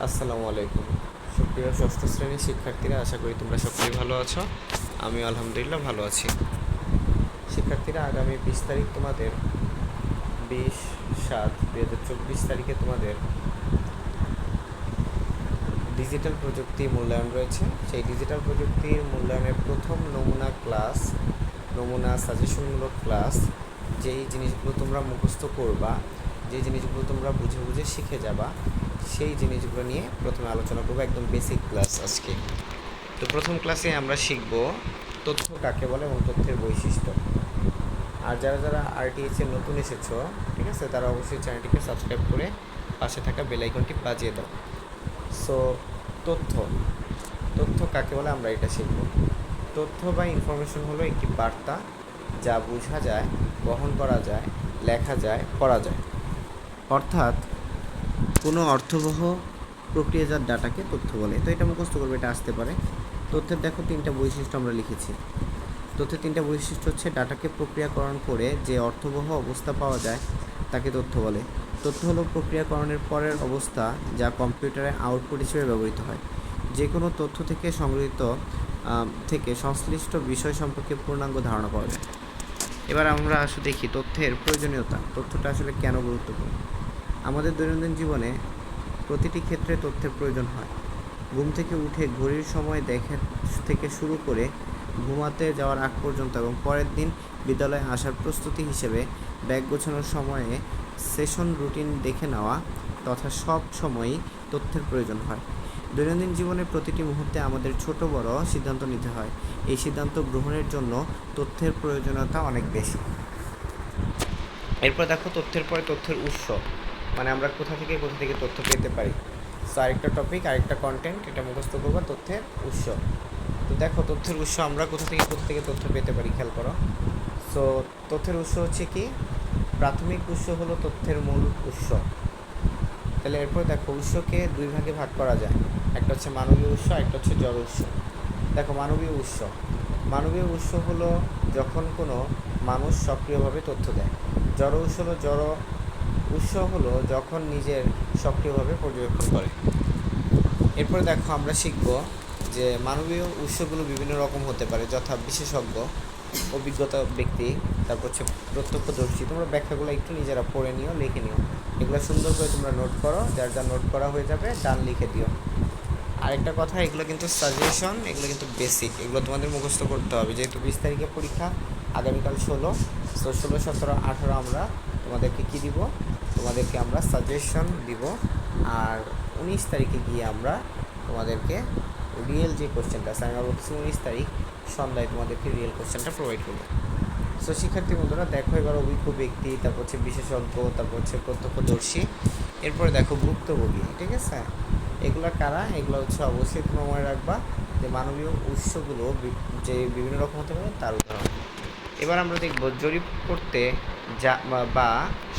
আসসালামু আলাইকুম। সুপ্রিয় ষষ্ঠ শ্রেণীর শিক্ষার্থীরা, আশা করি তোমরা সকলেই ভালো আছো। আমি আলহামদুলিল্লাহ ভালো আছি। শিক্ষার্থীরা, আগামী 20 তারিখ তোমাদের 20/7/2024 তারিখে তোমাদের ডিজিটাল প্রযুক্তি মূল্যায়ন রয়েছে। সেই ডিজিটাল প্রযুক্তির মূল্যায়নের প্রথম নমুনা সাজেশনমূলক ক্লাস, যেই জিনিসগুলো তোমরা মুখস্থ করবা, যেই জিনিসগুলো তোমরা বুঝে বুঝে শিখে যাবা, সেই জিনিসগুলো নিয়ে প্রথমে আলোচনা করবো। একদম বেসিক ক্লাস আজকে। তো প্রথম ক্লাসে আমরা শিখব তথ্য কাকে বলে এবং তথ্যের বৈশিষ্ট্য। আর যারা যারা RTH এর নতুন এসেছো, ঠিক আছে, তারা অবশ্যই চ্যানেলটিকে সাবস্ক্রাইব করে পাশে থাকা বেল আইকনটি বাজিয়ে দাও। সো তথ্য তথ্য কাকে বলে আমরা এটা শিখব। তথ্য বা ইনফরমেশন হলো একটি বার্তা, যা বোঝা যায়, বহন করা যায়, লেখা যায়, পড়া যায়। অর্থাৎ কোনো অর্থবহ প্রক্রিয়াজাত ডাটাকে তথ্য বলে। তো এটা মুখস্থ করবে, এটা আসতে পারে। তথ্যের দেখো 3টা বৈশিষ্ট্য আমরা লিখেছি। তথ্যের 3টা বৈশিষ্ট্য হচ্ছে: ডাটাকে প্রক্রিয়াকরণ করে যে অর্থবহ অবস্থা পাওয়া যায় তাকে তথ্য বলে। তথ্য হলো প্রক্রিয়াকরণের পরের অবস্থা, যা কম্পিউটারে আউটপুট হিসেবে ব্যবহৃত হয়। যে কোনো তথ্য থেকে সংগৃহীত থেকে সংশ্লিষ্ট বিষয় সম্পর্কে পূর্ণাঙ্গ ধারণা পাওয়া যায়। এবার আমরা আসলে দেখি তথ্যের প্রয়োজনীয়তা। তথ্যটা আসলে কেন গুরুত্বপূর্ণ? আমাদের দৈনন্দিন জীবনে প্রতিটি ক্ষেত্রে তথ্যের প্রয়োজন হয়। ঘুম থেকে উঠে ঘড়ির সময় দেখে থেকে শুরু করে ঘুমাতে যাওয়ার আগ পর্যন্ত এবং পরের দিন বিদ্যালয়ে আসার প্রস্তুতি হিসেবে ব্যাগ গোছানোর সময়ে সেশন রুটিন দেখে নেওয়া তথা সব সময়ই তথ্যের প্রয়োজন হয়। দৈনন্দিন জীবনের প্রতিটি মুহূর্তে আমাদের ছোট বড় সিদ্ধান্ত নিতে হয়। এই সিদ্ধান্ত গ্রহণের জন্য তথ্যের প্রয়োজনীয়তা অনেক বেশি। এরপর দেখো তথ্যের পরে তথ্যের উৎস, মানে আমরা কোথা থেকে তথ্য পেতে পারি। সো আরেকটা টপিক, আরেকটা কন্টেন্ট, এটা মুখস্থ করবো, তথ্যের উৎস। তো দেখো তথ্যের উৎস আমরা কোথা থেকে তথ্য পেতে পারি, খেয়াল করো। সো তথ্যের উৎস হচ্ছে কি? প্রাথমিক উৎস হলো তথ্যের মূল উৎস। তাহলে এরপর দেখো উৎসকে 2 ভাগে ভাগ করা যায়। একটা হচ্ছে মানবীয় উৎস, একটা হচ্ছে জড় উৎস। দেখো মানবীয় উৎস হলো যখন কোনো মানুষ সক্রিয়ভাবে তথ্য দেয়। জড় উৎস হলো যখন নিজের সক্রিয়ভাবে পর্যবেক্ষণ করে। এরপরে দেখো আমরা শিখব যে মানবীয় উৎসগুলো বিভিন্ন রকম হতে পারে, যথা বিশেষজ্ঞ, অভিজ্ঞতা ব্যক্তি, তারপর হচ্ছে প্রত্যক্ষদর্শী। তোমরা ব্যাখ্যাগুলো একটু নিজেরা পড়ে নিও, লিখে নিও। এগুলো সুন্দর করে তোমরা নোট করো, যার যা নোট করা হয়ে যাবে ডান লিখে দিও। আরেকটা কথা, এগুলো কিন্তু সাজেশন, এগুলো কিন্তু বেসিক, এগুলো তোমাদের মুখস্থ করতে হবে। যেহেতু 20 তারিখে পরীক্ষা, আগামীকাল 16, সো 16, 17, 18 আমরা তোমাদেরকে কী দিব? তোমাদেরকে আমরা সাজেশন দিব। আর 19 তারিখে গিয়ে আমরা তোমাদেরকে রিয়েল যে কোশ্চেনটা আছে, আমি বলছি 19 তারিখ সন্ধ্যায় তোমাদেরকে রিয়েল কোশ্চেনটা প্রোভাইড করবো। সো শিক্ষার্থী বন্ধুরা, দেখো এবার অভিজ্ঞ ব্যক্তি, তারপর হচ্ছে বিশেষজ্ঞ, তারপর হচ্ছে প্রত্যক্ষদর্শী, এরপরে দেখো ভুক্তভোগী। ঠিক আছে, এগুলো কারা? এগুলো হচ্ছে অবশ্যই তোমরা মনে রাখবা যে মানবীয় উৎসগুলো যে বিভিন্ন রকম হতে পারে তার উদাহরণ। এবার আমরা দেখব জরিপ করতে বা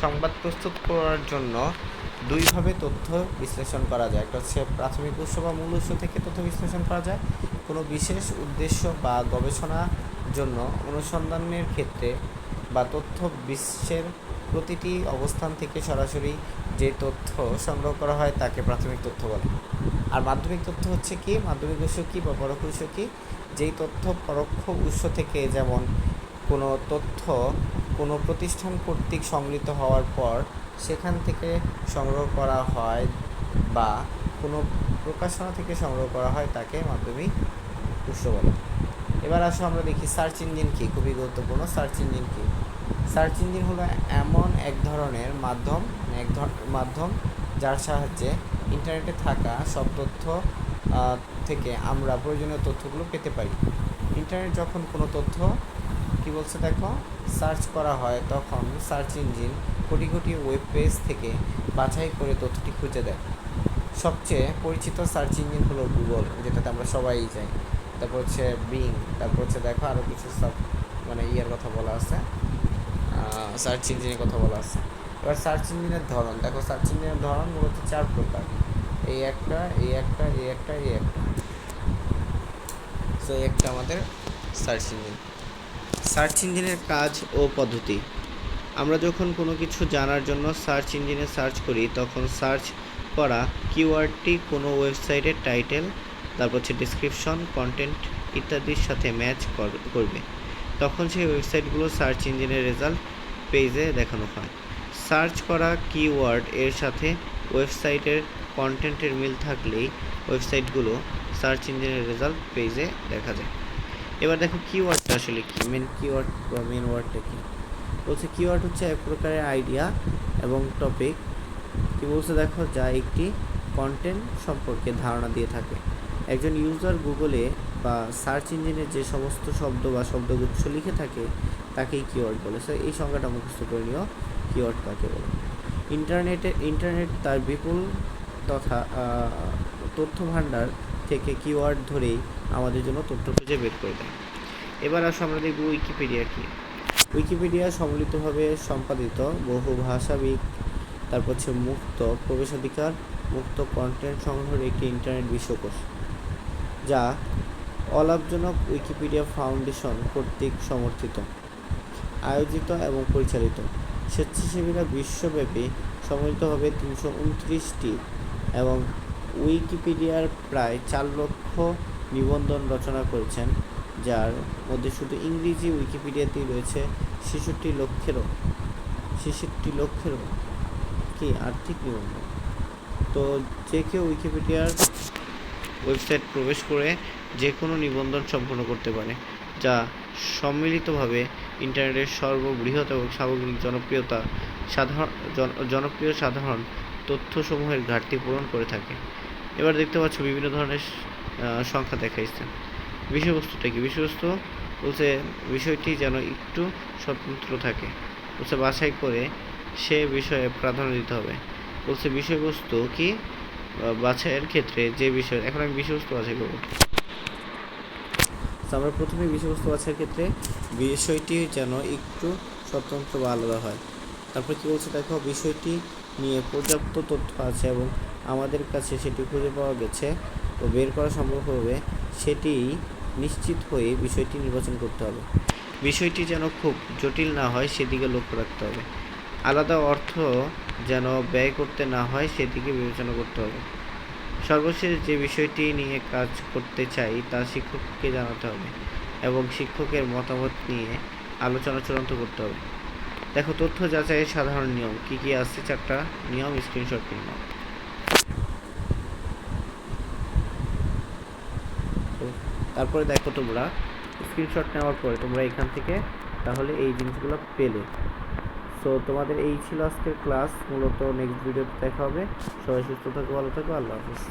সংবাদ প্রস্তুত করার জন্য 2ভাবে তথ্য বিশ্লেষণ করা যায়। একটা হচ্ছে প্রাথমিক উৎস বা মূল উৎস থেকে তথ্য বিশ্লেষণ করা যায়। কোনো বিশেষ উদ্দেশ্য বা গবেষণার জন্য অনুসন্ধানের ক্ষেত্রে বা তথ্য বিশ্বের প্রতিটি অবস্থান থেকে সরাসরি যে তথ্য সংগ্রহ করা হয় তাকে প্রাথমিক তথ্য বলে। আর মাধ্যমিক তথ্য হচ্ছে কি? মাধ্যমিক উৎস কি বা পরোক্ষ উৎস কি? যেই তথ্য পরোক্ষ উৎস থেকে, যেমন কোনো তথ্য কোনো প্রতিষ্ঠান কর্তৃক সংগৃহীত হওয়ার পর সেখান থেকে সংগ্রহ করা হয় বা কোনো প্রকাশনা থেকে সংগ্রহ করা হয়, তাকে মাধ্যমিক উৎস বলে। এবার আসো আমরা দেখি সার্চ ইঞ্জিন কি। খুবই গুরুত্বপূর্ণ। সার্চ ইঞ্জিন কি? সার্চ ইঞ্জিন হলো এমন এক ধরনের মাধ্যম যার সাহায্যে ইন্টারনেটে থাকা সব তথ্য থেকে আমরা প্রয়োজনীয় তথ্যগুলো পেতে পারি। ইন্টারনেট যখন কোনো তথ্য কী বলছে দেখো সার্চ করা হয়, তখন search engine crore crore web page থেকে বাছাই করে তথ্যটি খুঁজে দেয়। সবচেয়ে পরিচিত সার্চ ইঞ্জিন হলো গুগল, যেটাতে আমরা সবাই যাই। তারপর হচ্ছে বিং, তারপর হচ্ছে দেখো আরও কিছু সব ইয়ার কথা বলা আছে, সার্চ ইঞ্জিনের কথা বলা আছে। এবার সার্চ ইঞ্জিনের ধরন দেখো। সার্চ ইঞ্জিনের ধরন মূলত 4 প্রকার। এই একটা, এই একটা, এই একটা, এই একটা। সো এই একটা আমাদের সার্চ ইঞ্জিন। সার্চ ইঞ্জিনের কাজ ও পদ্ধতি। আমরা যখন কোনো কিছু জানার জন্য সার্চ ইঞ্জিনে সার্চ করি, তখন সার্চ করা কিওয়ার্ডটি কোনো ওয়েবসাইটের টাইটেল, তারপর হচ্ছে ডেসক্রিপশন, কন্টেন্ট ইত্যাদির সাথে ম্যাচ করবে, তখন সেই ওয়েবসাইটগুলো সার্চ ইঞ্জিনের রেজাল্ট পেজে দেখানো হয়। সার্চ করা কিওয়ার্ড এর সাথে ওয়েবসাইটের কন্টেন্টের মিল থাকলেই ওয়েবসাইটগুলো সার্চ ইঞ্জিনের রেজাল্ট পেজে দেখা যায়। এবার দেখো কিওয়ার্ডটা আসলে কি, মেন কিওয়ার্ড বা মেন ওয়ার্ডটা কি বলছে। কিওয়ার্ড হচ্ছে এক প্রকারের আইডিয়া এবং টপিক, কি বলছে দেখো, যা একটি কন্টেন্ট সম্পর্কে ধারণা দিয়ে থাকে। একজন ইউজার গুগলে বা সার্চ ইঞ্জিনে যে সমস্ত শব্দ বা শব্দগুচ্ছ লিখে থাকে তাকেই কিওয়ার্ড বলে। সো এই সংজ্ঞাটা মুখস্থ করে নিও, কিওয়ার্ড কাকে বলে। ইন্টারনেট তার বিপুল তথা তথ্য ভাণ্ডার থেকে কিওয়ার্ড ধরেই আমাদের জন্য তথ্য খুঁজে বের করে দেয়। এবার আসো আমরা দেখব উইকিপিডিয়া কি। উইকিপিডিয়া সম্মিলিতভাবে সম্পাদিত বহু ভাষাবিক, তারপর হচ্ছে মুক্ত প্রবেশাধিকার, মুক্ত কন্টেন্ট সংগ্রহের একটি ইন্টারনেট বিশ্বকোষ, যা অলাভজনক উইকিপিডিয়া ফাউন্ডেশন কর্তৃক সমর্থিত, আয়োজিত এবং পরিচালিত। স্বেচ্ছাসেবীরা বিশ্বব্যাপী সম্মিলিতভাবে 329টি এবং উইকিপিডিয়ার প্রায় 4 লক্ষ নিবন্ধন রচনা করেছেন, যার মধ্যে শুধু ইংরেজি উইকিপিডিয়াতেই রয়েছে 66 লক্ষেরও কি আর্থিক নিবন্ধন। তো যে কেউ উইকিপিডিয়ার ওয়েবসাইট প্রবেশ করে যে কোনো নিবন্ধন সম্পন্ন করতে পারে, যা সম্মিলিতভাবে ইন্টারনেটের সর্ববৃহৎ এবং সামগ্রিক জনপ্রিয় সাধারণ তথ্যসমূহের ঘাটতি পূরণ করে থাকে। এবার দেখতে পাচ্ছ বিভিন্ন ধরনের সংখ্যা দেখাইছে। বিষয়বস্তুটা কি? বিষয়বস্তু বলছে বিষয়টি যেন একটু স্বতন্ত্র থাকে, বলছে বাছাই করে সে বিষয়ে প্রাধান্য দিতে হবে। বলছে বিষয়বস্তু কি বাছাইয়ের ক্ষেত্রে যে বিষয়, এখন আমি বিষয়বস্তু বাছাই করব। আমরা প্রথমে বিষয়বস্তু বাছাইয়ের ক্ষেত্রে বিষয়টি যেন একটু স্বতন্ত্র বা আলাদা হয়। তারপর কি বলছে দেখো, বিষয়টি নিয়ে পর্যাপ্ত তথ্য আছে এবং আমাদের কাছে সেটি খুঁজে পাওয়া গেছে ও বের করা সম্ভব হবে, সেটি নিশ্চিত হয়ে বিষয়টি নির্বাচন করতে হবে। বিষয়টি যেন খুব জটিল না হয় সেদিকে লক্ষ্য রাখতে হবে। আলাদা অর্থ যেন ব্যয় করতে না হয় সেদিকে বিবেচনা করতে হবে। সর্বশেষ যে বিষয়টি নিয়ে কাজ করতে চাই তা শিক্ষককে জানাতে হবে এবং শিক্ষকের মতামত নিয়ে আলোচনা চূড়ান্ত করতে হবে। দেখো তথ্য যাচাইয়ের সাধারণ নিয়ম কি কি আছে, 4টা নিয়ম স্ক্রিনশট নিয়ে নাও। তারপরে দেখো তোমরা স্ক্রিনশট নেওয়ার পরে তোমরা এখান থেকে তাহলে এই জিনিসগুলো পেলে। সো তোমাদের এই ছিল আজকের ক্লাস। মূলত নেক্সট ভিডিওতে দেখা হবে। সবাই সুস্থ থাকো, ভালো থাকো, আল্লাহ হাফিজ।